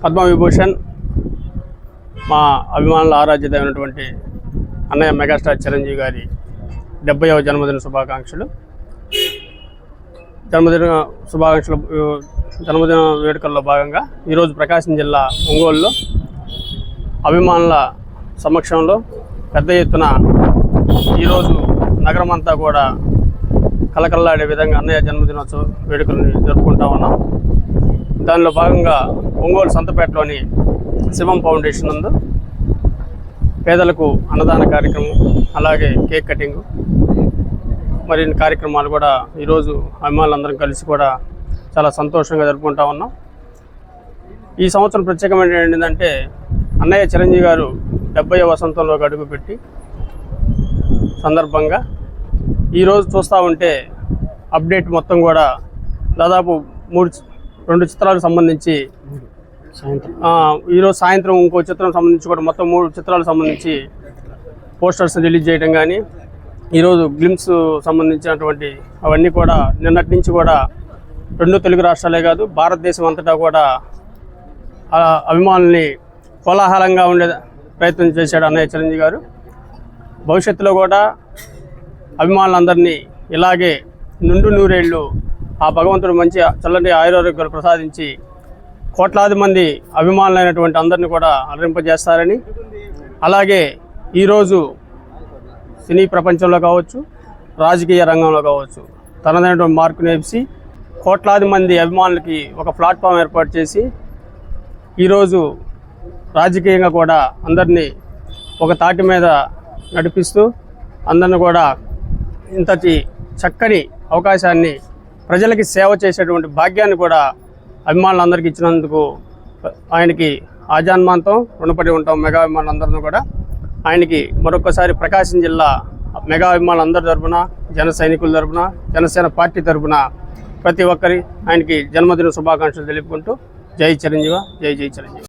పద్మవిభూషణ్ మా అభిమానుల ఆరాధ్యమైనటువంటి అన్నయ్య మెగాస్టార్ చిరంజీవి గారి 70వ జన్మదిన శుభాకాంక్షలు. జన్మదిన వేడుకల్లో భాగంగా ఈరోజు ప్రకాశం జిల్లా ఒంగోలులో అభిమానుల సమక్షంలో పెద్ద ఎత్తున ఈరోజు నగరం అంతా కూడా కలకల్లాడే విధంగా అన్నయ్య జన్మదినోత్సవ వేడుకలను జరుపుకుంటా ఉన్నాం. దానిలో భాగంగా ఒంగోలు సంతపేటలోని శివం ఫౌండేషన్ నందు పేదలకు అన్నదాన కార్యక్రమం, అలాగే కేక్ కటింగు, మరిన్ని కార్యక్రమాలు కూడా ఈరోజు అభిమానులందరం కలిసి కూడా చాలా సంతోషంగా జరుపుకుంటా ఉన్నాం. ఈ సంవత్సరం ప్రత్యేకమైన ఏంటంటే అన్నయ్య చిరంజీవి గారు 70వ వసంతంలోకి అడుగుపెట్టి సందర్భంగా ఈరోజు చూస్తూ ఉంటే అప్డేట్ మొత్తం కూడా దాదాపు 2 చిత్రాలకు సంబంధించి ఈరోజు సాయంత్రం ఇంకో చిత్రం సంబంధించి కూడా మొత్తం 3 చిత్రాలకు సంబంధించి పోస్టర్స్ రిలీజ్ చేయడం కానీ, ఈరోజు గ్లిమ్స్ సంబంధించినటువంటి అవన్నీ కూడా నిన్నటి నుంచి కూడా 2 తెలుగు రాష్ట్రాలే కాదు భారతదేశం అంతటా కూడా అభిమానుల్ని కోలాహలంగా ఉండే ప్రయత్నం చేశాడు అన్నయ్య చిరంజీవి గారు. భవిష్యత్తులో కూడా అభిమానులందరినీ ఇలాగే నిండు నూరేళ్ళు ఆ భగవంతుడు మంచి చల్లని ఆయురారోగ్యాలు ప్రసాదించి కోట్లాది మంది అభిమానులైనటువంటి అందరినీ కూడా అలరింపజేస్తారని, అలాగే ఈరోజు సినీ ప్రపంచంలో కావచ్చు, రాజకీయ రంగంలో కావచ్చు తనదైనటువంటి మార్కుని వేసి కోట్లాది మంది అభిమానులకి ఒక ప్లాట్ఫామ్ ఏర్పాటు చేసి ఈరోజు రాజకీయంగా కూడా అందరినీ ఒక తాటి మీద నడిపిస్తూ అందరిని కూడా ఇంతటి చక్కని అవకాశాన్ని ప్రజలకి సేవ చేసేటువంటి భాగ్యాన్ని కూడా అభిమానులందరికీ ఇచ్చినందుకు ఆయనకి ఆజాన్మాంతం రుణపడి ఉంటాం. మెగా అభిమానులందరినీ కూడా ఆయనకి మరొకసారి ప్రకాశం జిల్లా మెగా అభిమానులందరి తరపున, జన సైనికుల తరపున, జనసేన పార్టీ తరపున ప్రతి ఒక్కరి ఆయనకి జన్మదిన శుభాకాంక్షలు తెలుపుకుంటూ జై చిరంజీవి, జై జై చిరంజీవి.